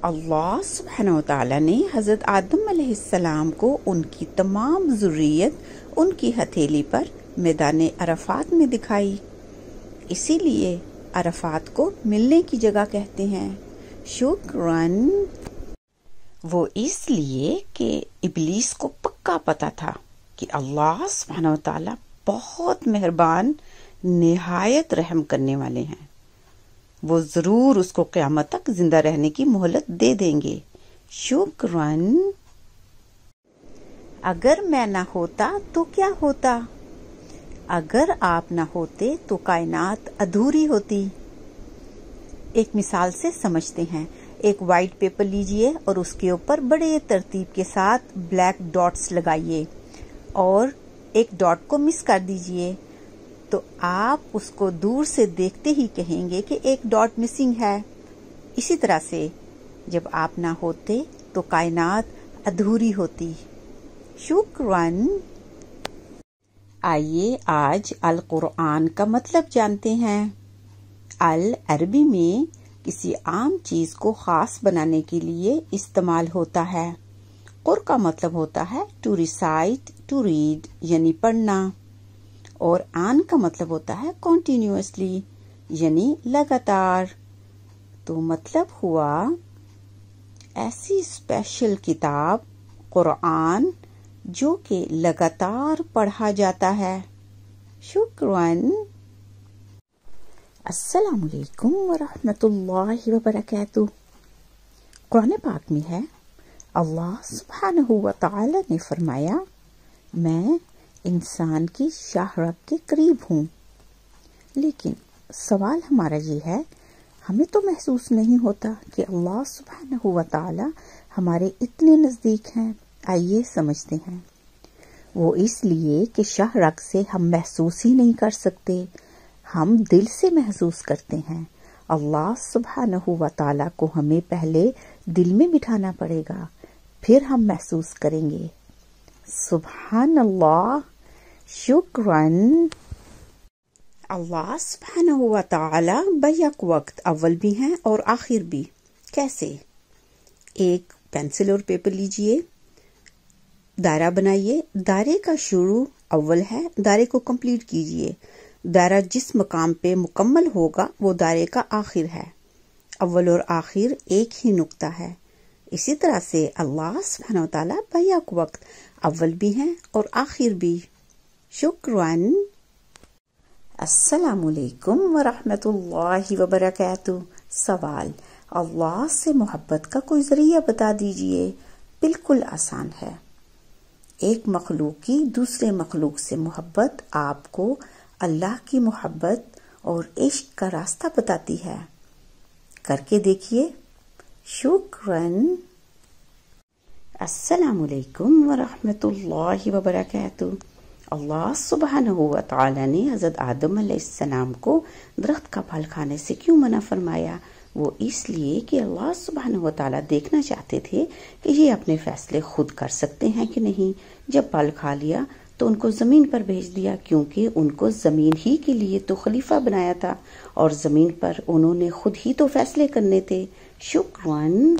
اللہ سبحانہ و تعالیٰ نے حضرت آدم علیہ السلام کو ان کی تمام ذریت ان کی ہتھیلی پر میدان عرفات میں دکھائی، اسی لیے عرفات کو ملنے کی جگہ کہتے ہیں۔ شکراً۔ وہ اس لیے کہ ابلیس کو پکا پتا تھا کہ اللہ سبحانہ و تعالیٰ بہت مہربان، نہایت رحم کرنے والے ہیں، وہ ضرور اس کو قیامت تک زندہ رہنے کی مہلت دے دیں گے۔ شکراً۔ اگر میں نہ ہوتا تو کیا ہوتا؟ اگر آپ نہ ہوتے تو کائنات ادھوری ہوتی۔ ایک مثال سے سمجھتے ہیں۔ ایک وائٹ پیپر لیجئے اور اس کے اوپر بڑے ترتیب کے ساتھ بلیک ڈاٹس لگائیے اور ایک ڈاٹ کو مس کر دیجئے، تو آپ اس کو دور سے دیکھتے ہی کہیں گے کہ ایک ڈاٹ مسنگ ہے۔ اسی طرح سے جب آپ نہ ہوتے تو کائنات ادھوری ہوتی۔ شکراً۔ آئیے آج القرآن کا مطلب جانتے ہیں۔ ال عربی میں کسی عام چیز کو خاص بنانے کے لیے استعمال ہوتا ہے۔ قر کا مطلب ہوتا ہے ٹو ریسائٹ، ٹو ریڈ یعنی پڑھنا، اور آن کا مطلب ہوتا ہے کنٹینیوسلی یعنی لگاتار۔ تو مطلب ہوا ایسی اسپیشل کتاب قرآن جو کہ لگاتار پڑھا جاتا ہے۔ شکراً۔ السلام علیکم ورحمۃ اللہ وبرکاتہ۔ قرآن پاک میں ہے، اللہ سبحانہ و تعالی نے فرمایا، میں انسان کی شاہ رگ کے قریب ہوں۔ لیکن سوال ہمارا یہ ہے، ہمیں تو محسوس نہیں ہوتا کہ اللہ سبحانہ و تعالی ہمارے اتنے نزدیک ہیں۔ آئیے سمجھتے ہیں۔ وہ اس لیے کہ شاہ رگ سے ہم محسوس ہی نہیں کر سکتے، ہم دل سے محسوس کرتے ہیں۔ اللہ سبحانہ و تعالی کو ہمیں پہلے دل میں بٹھانا پڑے گا، پھر ہم محسوس کریں گے۔ سبحان اللہ۔ شکراً۔ اللہ سبحانہ و تعالی بیک وقت اول بھی ہیں اور آخر بھی۔ کیسے؟ ایک پینسل اور پیپر لیجئے، دائرہ بنائیے، دائرے کا شروع اول ہے، دائرے کو کمپلیٹ کیجئے۔ دائرہ جس مقام پہ مکمل ہوگا وہ دائرے کا آخر ہے۔ اول اور آخر ایک ہی نقطہ ہے۔ اسی طرح سے اللہ سبحانہ وتعالی بیک وقت اول بھی ہیں اور آخر بھی۔ شکراً۔ السلام علیکم ورحمۃ اللہ وبرکاتہ۔ سوال، اللہ سے محبت کا کوئی ذریعہ بتا دیجئے۔ بالکل آسان ہے۔ ایک مخلوق کی دوسرے مخلوق سے محبت آپ کو اللہ کی محبت اور عشق کا راستہ بتاتی ہے۔ کر کے دیکھیے۔ شکراً۔ السلام علیکم ورحمۃ اللہ وبرکاتہ۔ اللہ سبحانہ و تعالی نے حضرت آدم علیہ السلام کو درخت کا پھل کھانے سے کیوں منع فرمایا؟ وہ اس لیے کہ اللہ سبحانہ و تعالی دیکھنا چاہتے تھے کہ یہ اپنے فیصلے خود کر سکتے ہیں کہ نہیں۔ جب پھل کھا لیا تو ان کو زمین پر بھیج دیا، کیونکہ ان کو زمین ہی کے لیے تو خلیفہ بنایا تھا، اور زمین پر انہوں نے خود ہی تو فیصلے کرنے تھے۔ شکراً۔